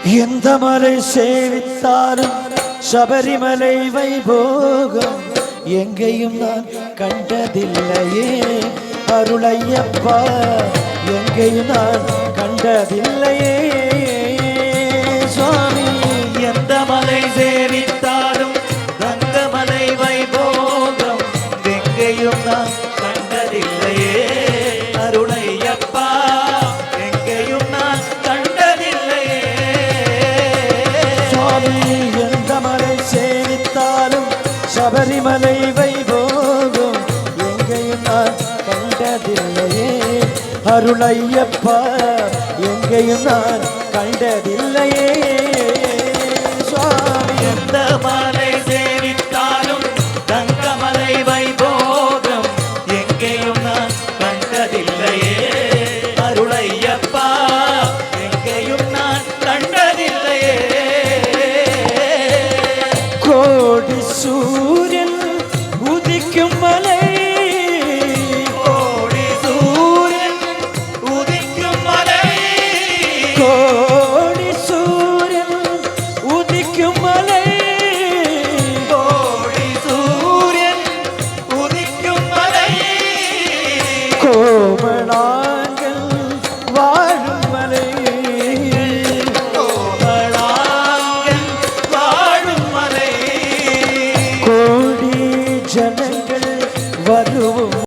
எந்த மலை சேவித்தாலும் சபரிமலை வைபோகம் எங்கேயும் நான் கண்டதில்லையே அருளையப்பா, எங்கேயும் நான் கண்டதில்லையே சுவாமி. எந்த மலை சேவித்தாலும் கங்கமலை வைபோகம் எங்கேயும் நான் கண்டதில்லையே அருளையப்பா, எங்கேயும் நான் கண்டதில்லையே சுவாமி. எந்த மலை சேவித்தாலும் சபரிமலை வைபோகம் எங்கேயும் நான் கண்டதில்லையே அருளையப்பா, எங்கேயும் நான் கண்டதில்லையே சுவாமி. எந்த மலை சேவித்தாலும் கங்கமலை வைபோகம் எங்கேயும் நான் கண்டதில்லையே அருளையப்பா, எங்கேயும் நான் கண்டதில்லையே. கோடி சூரியன் உதிக்கும் மலை, கோடி சூரியன் உதிக்கும் மலை, கோடி சூரியன் உதிக்கும் மலை, கோடி சூரியன் உதிக்கும் மலை, கோமளா